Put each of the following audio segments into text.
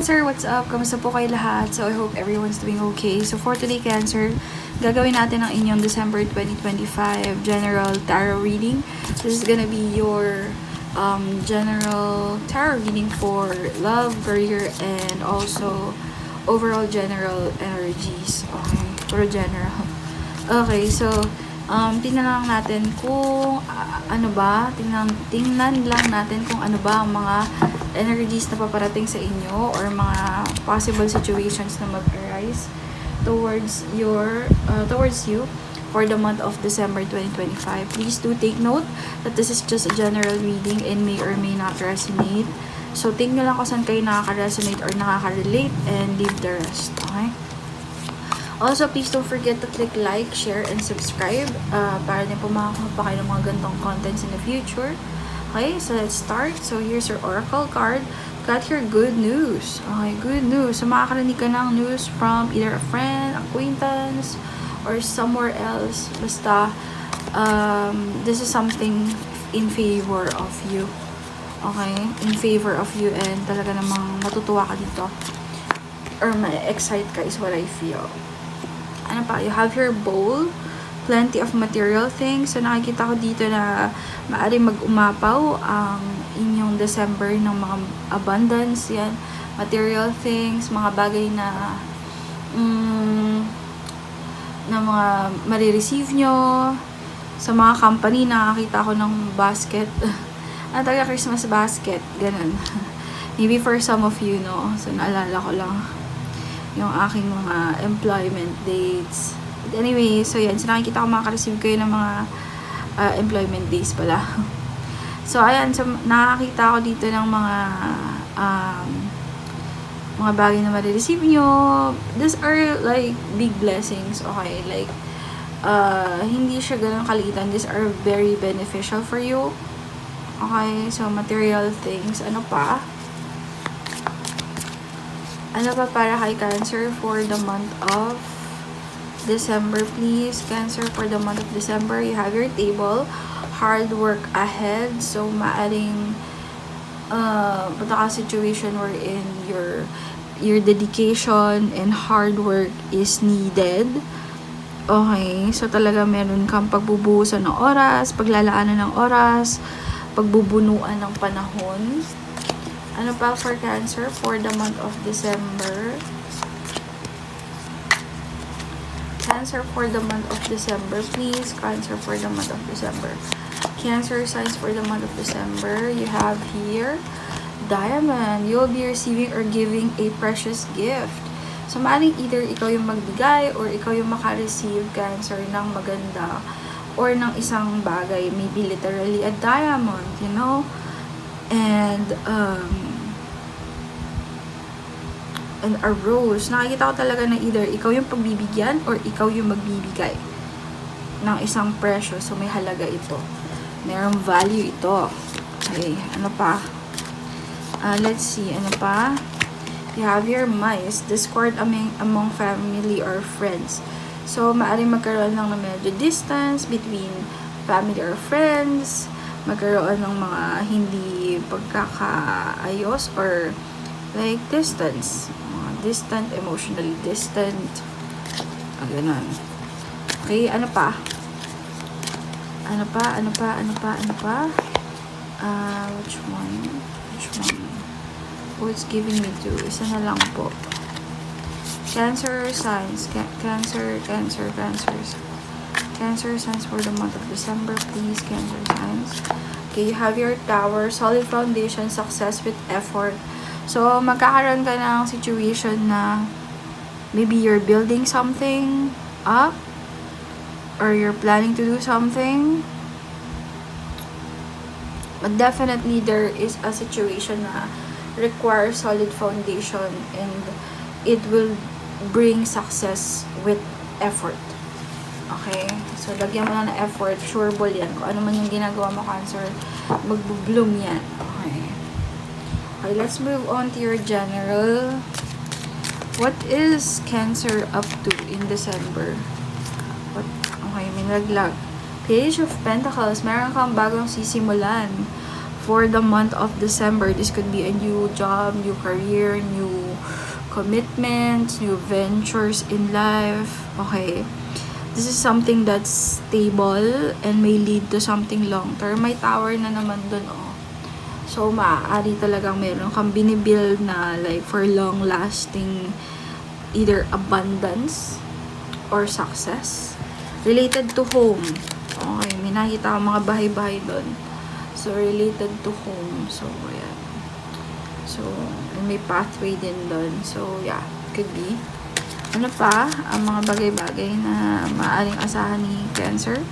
Cancer, what's up? Kamusta po kayo lahat? So, I hope everyone's doing okay. So, for today, Cancer, gagawin natin ang inyong December 2025 General Tarot Reading. This is gonna be your general tarot reading for love, career, and also overall general energies. Okay, puro general. Okay, so, tingnan lang natin kung tingnan lang natin kung ano ba ang mga energies na paparating sa inyo or mga possible situations na mag-arise towards you for the month of December 2025. Please do take note that this is just a general reading and may or may not resonate. So, take nyo lang kung saan kayo nakaka-resonate or nakaka-relate and leave the rest. Okay? Also, please don't forget to click like, share, and subscribe para din po makakuha pa kayo ng mga gantong contents in the future. Okay, so let's start. So, here's your oracle card. Got your good news. Okay, good news. So, makakarinig ka ng news from either a friend, acquaintance, or somewhere else. Basta, this is something in favor of you. Okay? In favor of you and talaga namang matutuwa ka dito. Or ma-excite ka is what I feel. Ano pa? You have your bowl. Plenty of material things. So, nakikita ko dito na maaaring mag-umapaw ang inyong December ng mga abundance. Yan. Material things. Mga bagay na mga marireceive nyo. Sa mga company, nakakita ko ng basket. Ano talaga, Christmas basket. Ganun. Maybe for some of you, no? So, naalala ko lang yung aking mga employment dates. But anyway, so yan. So, nakikita ko makaka-receive kayo ng mga employment days pala. So, ayan. So, nakakita ko dito ng mga bagay na marireceive nyo. These are like big blessings. Okay? Like, hindi siya ganun kalitan. These are very beneficial for you. Okay? So, material things. Ano pa? Ano pa para kay Cancer for the month of December, please? Cancer, for the month of December, you have your table. Hard work ahead. So, maaring punta ka situation wherein your dedication and hard work is needed. Okay. So, talaga meron kang pagbubuhusan ng oras, paglalaanan ng oras, pagbubunuan ng panahon. Ano pa for Cancer for the month of December? Cancer for the month of December, please. Cancer for the month of December. Cancer signs for the month of December. You have here Diamond. You'll be receiving or giving a precious gift. So, maaaring either ikaw yung magbigay or ikaw yung makareceive, Cancer, ng maganda or ng isang bagay. Maybe literally a diamond, you know? And a rose. Nakikita ko talaga na either ikaw yung pagbibigyan or ikaw yung magbibigay ng isang presyo. So, may halaga ito. Merong value ito. Okay. Ano pa? Let's see. Ano pa? You have your mice. Discord among family or friends. So, maaaring magkaroon lang ng medyo distance between family or friends. Magkaroon ng mga hindi pagkakaayos or like distance. Distant, emotionally distant. Ganun. Okay, ano pa? Which one? Oh, it's giving me two. Isa na lang po. Cancer signs. Cancer signs for the month of December, please. Cancer signs. Okay, you have your tower. Solid foundation, success with effort. So, magkakaroon ka ng situation na maybe you're building something up or you're planning to do something. But definitely, there is a situation na requires solid foundation and it will bring success with effort. Okay? So, lagyan mo lang ng effort. Sureball yan. Kung ano man yung ginagawa mo, Cancer, mag-bloom yan. Okay. Okay, let's move on to your general. What is Cancer up to in December? Okay, may naglag. Page of Pentacles. Meron kang bagong sisimulan for the month of December. This could be a new job, new career, new commitments, new ventures in life. Okay. This is something that's stable and may lead to something long-term. May tower na naman dun, oh. So, maaari talagang meron kang binibuild na like for long-lasting either abundance or success. Related to home. Okay, may nakita akong mga bahay-bahay dun. So, related to home. So, ayan. So, may pathway din dun. So, yeah, could be. Ano pa ang mga bagay-bagay na maaaring asahan ni Cancer?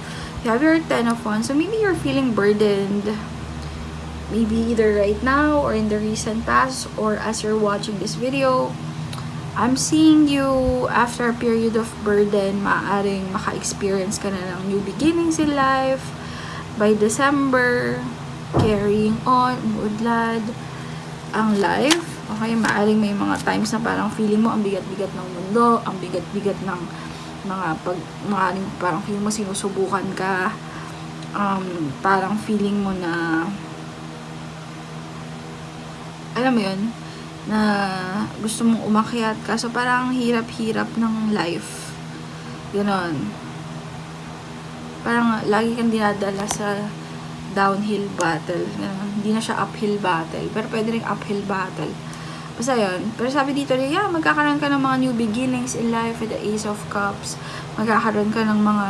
You have your 10 of Wands. So, maybe you're feeling burdened. Maybe either right now or in the recent past or as you're watching this video. I'm seeing you after a period of burden. Maaaring maka-experience ka na ng new beginnings in life. By December, carrying on, umuudlad ang life. Okay, maaaring may mga times na parang feeling mo ang bigat-bigat ng mundo, ang bigat-bigat ng maaaring parang feeling mo sinusubukan ka, parang feeling mo na, alam mo yun, na gusto mong umakyat ka, so parang hirap-hirap ng life. Ganon. Parang lagi kang dinadala sa downhill battle. Hindi na siya uphill battle, pero pwede rin uphill battle. Basta yun. Pero sabi dito rin, yeah, magkakaroon ka ng mga new beginnings in life with the Ace of Cups. Magkakaroon ka ng mga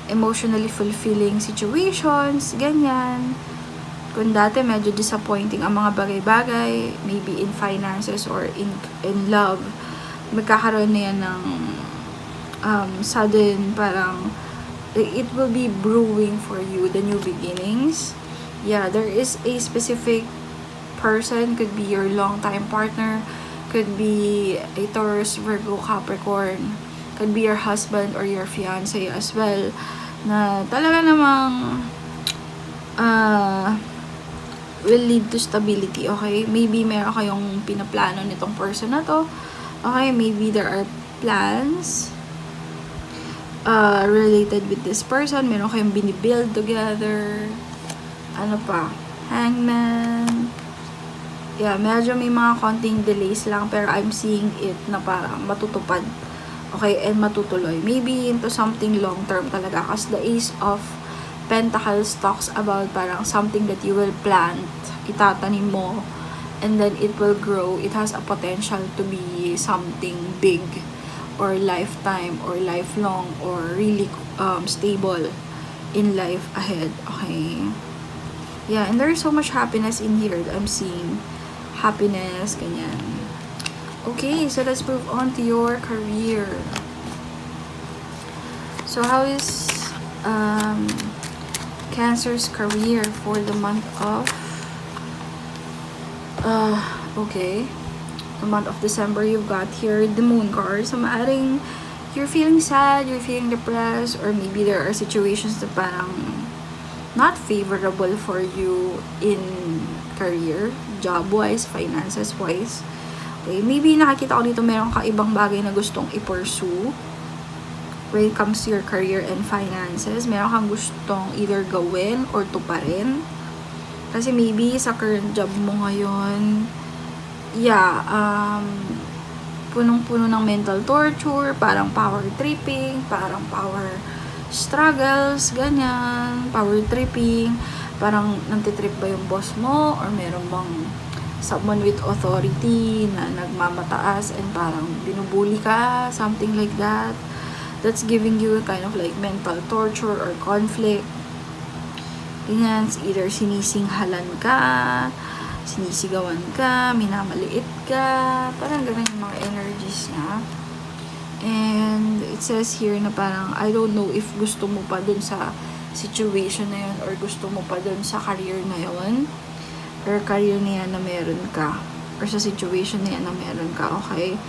emotionally fulfilling situations, ganyan. Kung dati medyo disappointing ang mga bagay-bagay, maybe in finances or in love, magkakaroon na yan ng sudden, parang, it will be brewing for you, the new beginnings. Yeah, there is a specific person, could be your long-time partner, could be a Taurus, Virgo, Capricorn, could be your husband or your fiancé as well, na talaga namang will lead to stability, okay? Maybe meron kayong pinaplano nitong person na to, okay? Maybe there are plans related with this person, meron kayong binibuild together, ano pa, Hangman. Yeah, medyo may mga konting delays lang, pero I'm seeing it na parang matutupad. Okay, and matutuloy. Maybe into something long-term talaga. Kasi the Ace of Pentacles talks about parang something that you will plant, itatanim mo, and then it will grow. It has a potential to be something big, or lifetime, or lifelong, or really stable in life ahead. Okay? Yeah, and there's so much happiness in here that I'm seeing. Happiness, ganyan. Okay, so let's move on to your career. So how is Cancer's career for the month of okay, the month of December? You've got here the Moon card. So maaring you're feeling sad, you're feeling depressed, or maybe there are situations that parang not favorable for you in career, job-wise, finances-wise. Okay, maybe nakikita ko dito meron ka ibang bagay na gustong i-pursue when it comes to your career and finances. Meron kang gustong either gawin or tuparin. Kasi maybe sa current job mo ngayon, yeah, punong-puno ng mental torture, parang power tripping, parang power struggles, ganyan, power tripping, parang nantitrip ba yung boss mo, or meron bang someone with authority na nagmamataas and parang binubuli ka, something like that. That's giving you kind of like mental torture or conflict. Ganyan, either sinisinghalan ka, sinisigawan ka, minamaliit ka, parang ganun yung mga energies niya. And it says here na parang, I don't know if gusto mo pa dun sa situation na yun, or gusto mo pa dun sa career na yun, or career na yan na meron ka, or sa situation na yan na meron ka, okay?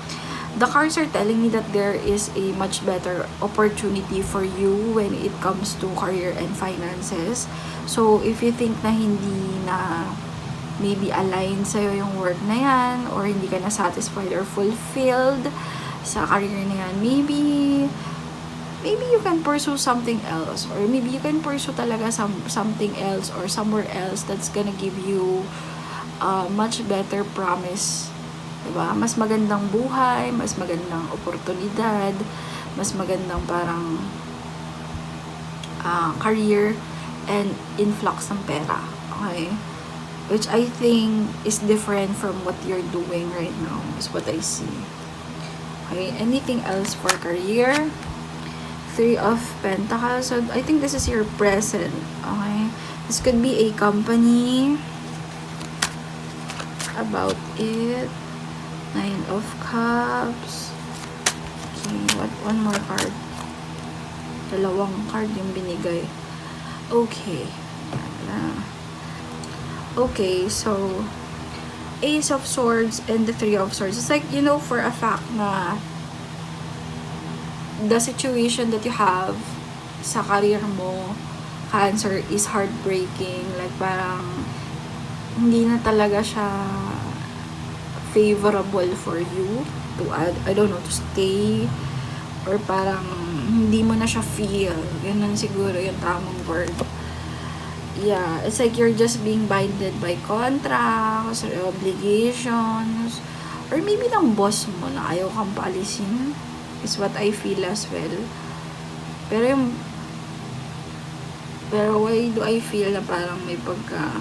The cards are telling me that there is a much better opportunity for you when it comes to career and finances. So, if you think na hindi na maybe aligned sa'yo yung work na yan, or hindi ka na satisfied or fulfilled sa career na yan, maybe you can pursue something else, or maybe you can pursue talaga something else or somewhere else that's gonna give you a much better promise Diba? Mas magandang buhay, mas magandang oportunidad, mas magandang parang career and influx ng pera. Okay? Which I think is different from what you're doing right now, is what I see. Okay, anything else for career? Three of Pentacles. So, I think this is your present. Okay? This could be a company. About it. Nine of Cups. Okay, what? One more card. Dalawang card yung binigay. Okay. Okay, so Ace of Swords and the Three of Swords. It's like, you know for a fact na the situation that you have sa career mo, Cancer, is heartbreaking. Like, parang hindi na talaga siya favorable for you to, I don't know, to stay, or parang hindi mo na siya feel. Ganun siguro yung tamang word. Yeah, it's like you're just being binded by contracts or obligations, or maybe ng boss mo na ayaw kang paalisin, is what I feel as well. Pero why do I feel na parang may pagka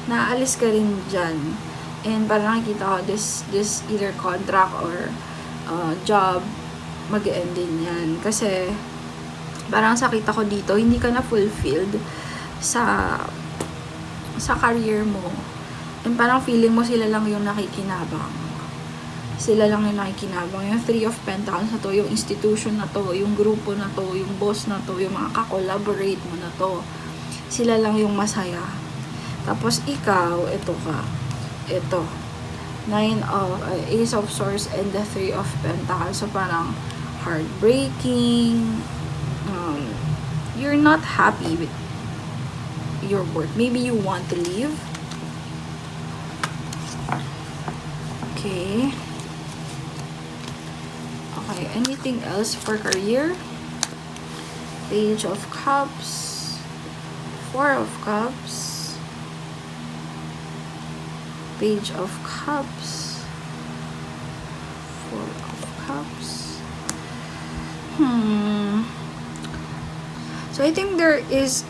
naalis ka rin dyan, and parang nakikita ko this either contract or job mag-end din yan, kasi parang sakita ko dito hindi ka na fulfilled sa career mo, and parang feeling mo sila lang yung nakikinabang, yung Three of Pentacles na to, yung institution na to, yung grupo na to, yung boss na to, yung mga ka-collaborate mo na to, sila lang yung masaya. Tapos ikaw, ito Ace of Swords and the Three of Pentacles. So parang heartbreaking, you're not happy with your work. Maybe you want to leave. Okay, anything else for career? Page of Cups, Four of Cups, Page of Cups, Four of Cups. So I think there is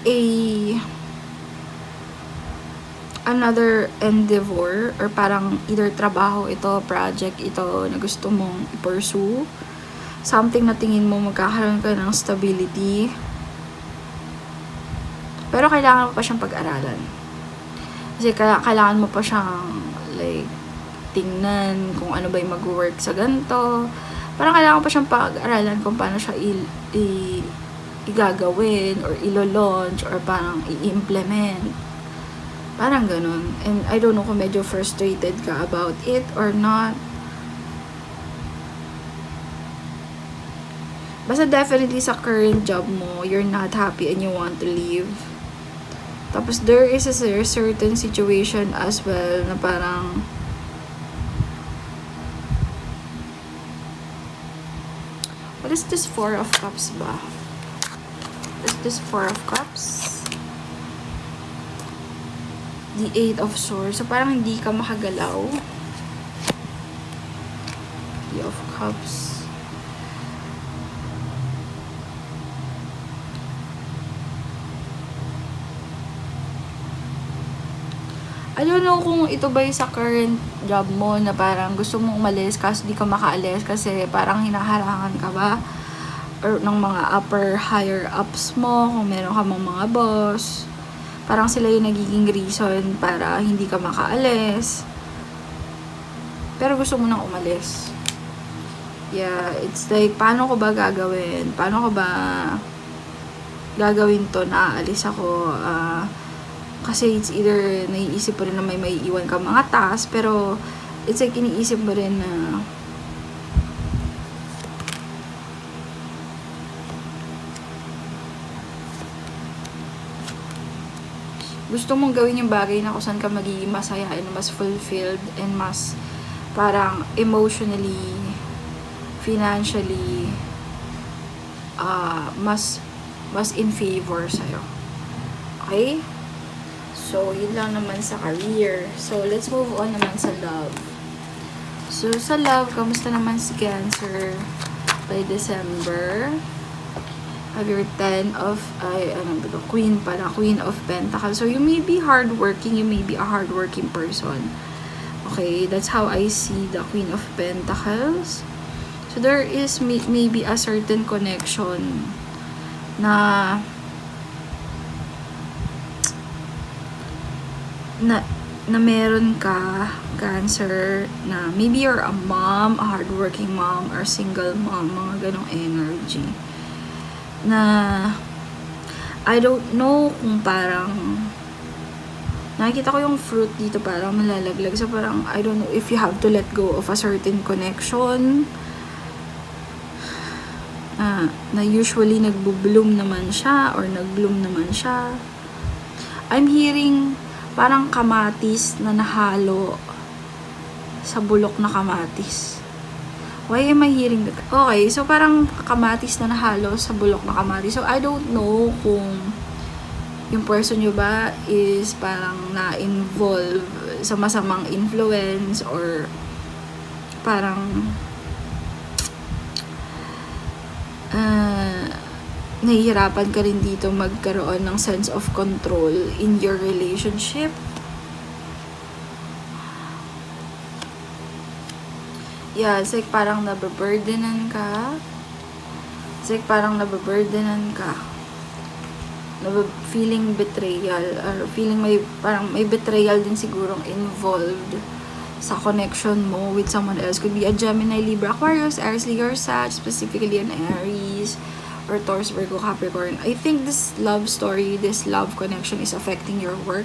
another endeavor, or parang either trabaho ito, project ito na gusto mong i-pursue, something na tingin mo magkakaroon ka ng stability, pero kailangan mo pa siyang pag-aralan, kasi kailangan mo pa siyang like tingnan kung ano ba yung mag-work sa ganito, parang kailangan pa siyang pag-aralan kung paano siya igagawin or ilo-launch or parang i-implement. Parang ganun. And I don't know kung medyo frustrated ka about it or not. Basta definitely sa current job mo, you're not happy and you want to leave. Tapos there is a certain situation as well na parang what is this Four of Cups ba? What is this Four of Cups? The Eight of Swords. So, parang hindi ka makagalaw. The of Cups. I don't know kung ito ba yung sa current job mo na parang gusto mong umalis kasi di ka makaalis kasi parang hinaharangan ka ba? Or ng mga higher ups mo, kung meron ka mga boss. Parang sila yung nagiging reason para hindi ka makaalis. Pero gusto mo nang umalis. Yeah, it's like, paano ko ba gagawin? Paano ko ba gagawin to na aalis ako? Kasi it's either naiisip mo rin na may maiiwan ka mga task, pero it's like iniisip mo rin na gusto mong gawin yung bagay na kung saan ka magiging masaya and mas fulfilled and mas parang emotionally, financially, mas in favor sa'yo. Okay? So, yun lang naman sa career. So, let's move on naman sa love. So, sa love, kamusta naman si Cancer by December? Have your Queen pala, Queen of Pentacles. So, you may be hardworking, you may be a hardworking person. Okay, that's how I see the Queen of Pentacles. So, there is maybe a certain connection na meron ka, Cancer, na maybe you're a mom, a hardworking mom, or single mom, mga ganong energy. Na, I don't know kung parang, nakikita ko yung fruit dito parang malalaglag. So parang, I don't know if you have to let go of a certain connection, na usually nagbo-bloom naman siya, or nag-bloom naman siya. I'm hearing, parang kamatis na nahalo sa bulok na kamatis. Why am I hearing that? Okay, so parang kamatis na nahalo sa bulok na kamatis. So I don't know kung yung person nyo ba is parang na-involve sa masamang influence, or parang nahihirapan ka rin dito magkaroon ng sense of control in your relationship. Yeah, it's like parang nababurdenan ka. It's like parang nababurdenan ka. Feeling betrayal, or feeling parang may betrayal din sigurong involved sa connection mo with someone else. Could be a Gemini, Libra, Aquarius, Aries, Leo, Sag, specifically an Aries, or Taurus, Virgo, Capricorn. I think this love story, this love connection is affecting your work.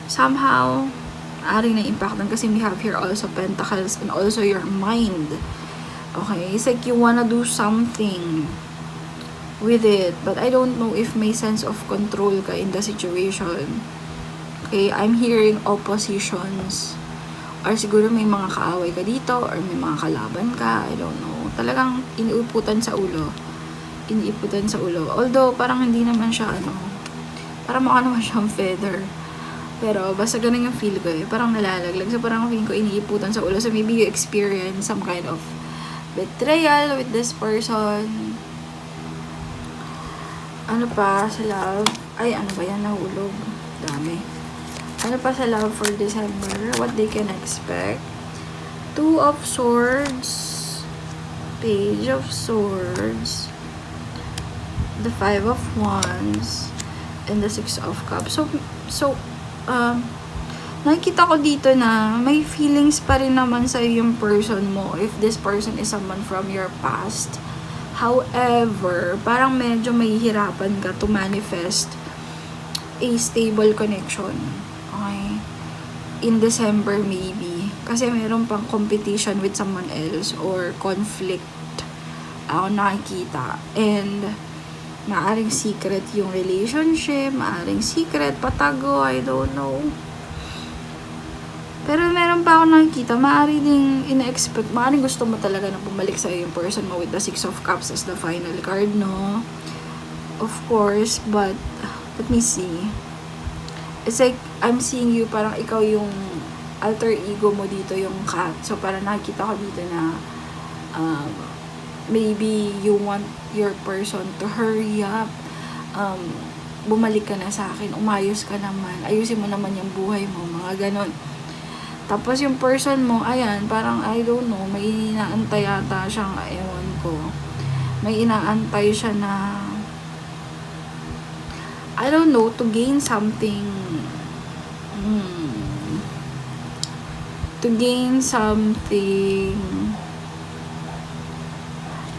Somehow, aring na-impactan kasi we have here also Pentacles and also your mind. Okay? It's like you wanna do something with it, but I don't know if may sense of control ka in the situation. Okay? I'm hearing oppositions. Or siguro may mga kaaway ka dito, or may mga kalaban ka, I don't know. Talagang iniuputan sa ulo. Although, parang hindi naman siya, parang mukha naman siyang feather. Pero, basta ganun yung feel ko eh. Parang nalalaglag. So, parang feeling ko iniiputan sa ulo. So, maybe you experience some kind of betrayal with this person. Ano pa sa love? Ay, ano ba yan? Nahulog. Dami. Ano pa sa love for December? What they can expect? Two of Swords. Page of Swords. The Five of Wands. And the Six of Cups. So, nakikita ko dito na may feelings pa rin naman sa yung person mo if this person is someone from your past. However, parang medyo mahihirapan ka to manifest a stable connection. Okay? In December maybe. Kasi meron pang competition with someone else or conflict ako nakikita. And maaring secret yung relationship, maaring secret, patago, I don't know. Pero meron pa ako nakikita, maaring ding ina-expect, maaring gusto mo talaga na bumalik sa'yo yung person mo with the Six of Cups as the final card, no? Of course, but let me see. It's like, I'm seeing you, parang ikaw yung alter ego mo dito, yung cat. So, parang nakikita ko dito na maybe you want your person to hurry up, bumalik ka na sa akin, umayos ka naman, ayusin mo naman yung buhay mo, mga ganon. Tapos yung person mo, ayan, parang I don't know, may inaantay yata siyang, ewan ko, may inaantay siya na, I don't know, to gain something,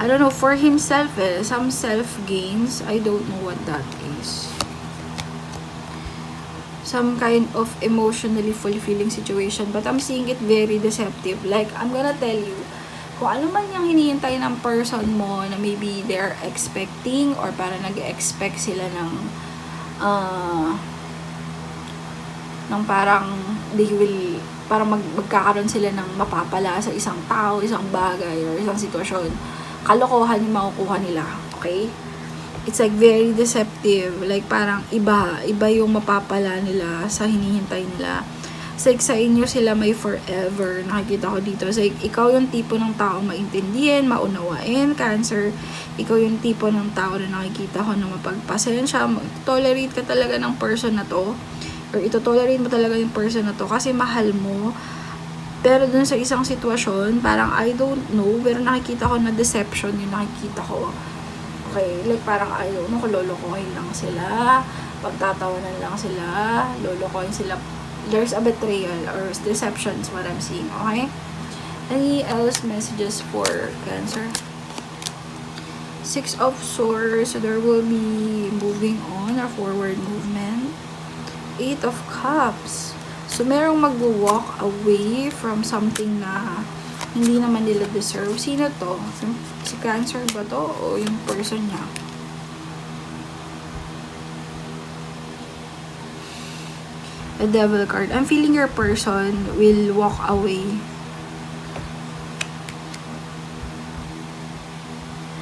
I don't know, for himself some self-gains. I don't know what that is. Some kind of emotionally fulfilling situation. But I'm seeing it very deceptive. Like, I'm gonna tell you, kung ano man yung hinihintay ng person mo na maybe they're expecting or para nag-expect sila ng parang they will, parang magkakaroon sila ng mapapala sa isang tao, isang bagay, or isang sitwasyon. Kalokohan yung makukuha nila, okay? It's like very deceptive, like parang iba yung mapapala nila sa hinihintay nila. It's like sa inyo sila may forever. Nakikita ko dito. It's like ikaw yung tipo ng tao maintindihin, maunawain, Cancer. Ikaw yung tipo ng tao na nakikita ko na mapagpasensya. Tolerate ka talaga ng person na to. Or ito-tolerate mo talaga yung person na to kasi mahal mo. Pero dun sa isang sitwasyon, parang I don't know, pero nakikita ko na deception yung nakikita ko. Okay, like parang I don't know, lolokohin lang sila, pagtatawanan lang sila, lolokohin sila. There's a betrayal or deception is what I'm seeing, okay? Any else messages for Cancer? 6 of Swords, so there will be moving on or forward movement. 8 of Cups. So, merong mag-walk away from something na hindi naman nila deserve. Sino to? Si Cancer ba to? O yung person niya? A Devil card. I'm feeling your person will walk away.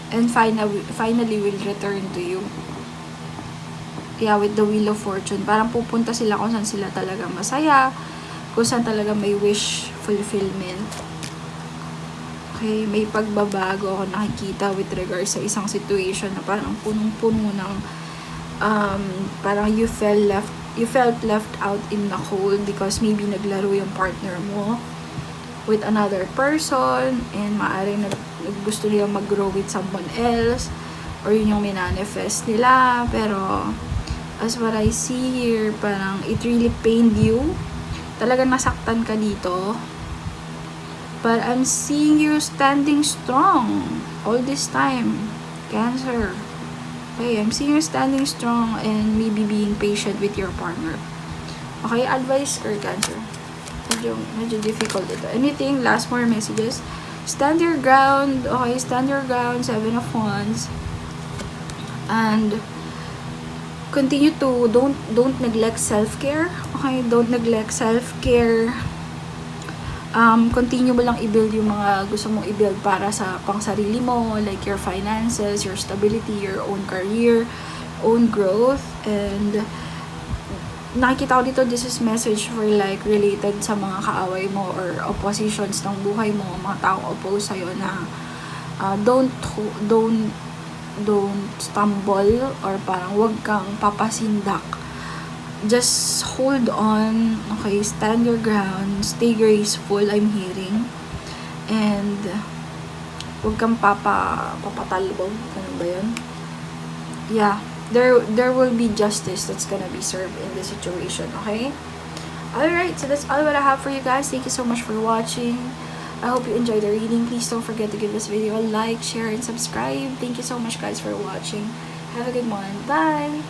And finally will return to you. Yeah, with the Wheel of Fortune. Parang pupunta sila kung saan sila talaga masaya, kung saan talaga may wish fulfillment. Okay, may pagbabago ako nakikita with regards sa isang situation na parang punong-puno ng parang you felt left out in the cold because maybe naglaro yung partner mo with another person and maaaring gusto nila mag-grow with someone else or yun yung minanifest nila, pero as what I see here, parang it really pained you. Talagang nasaktan ka dito. But I'm seeing you standing strong all this time, Cancer. Okay, I'm seeing you standing strong and maybe being patient with your partner. Okay, advice for Cancer. Medyo difficult ito. Anything? Last more messages? Stand your ground. Okay, stand your ground. 7 of Wands. And continue to don't neglect self-care. Okay, don't neglect self-care. Continue mo lang i-build yung mga gusto mong i-build para sa pangsarili mo, like your finances, your stability, your own career, own growth. And nakikita ko dito, this is message for like related sa mga kaaway mo or oppositions ng buhay mo, mga taong oppose sa'yo na don't stumble or parang wag kang papasindak. Just hold on. Okay, stand your ground. Stay graceful, I'm hearing. And wag kang papatalbog. Ganun ba yun? Yeah. There will be justice that's gonna be served in this situation, okay? Alright, so that's all what I have for you guys. Thank you so much for watching. I hope you enjoyed the reading. Please don't forget to give this video a like, share, and subscribe. Thank you so much guys for watching. Have a good one. Bye!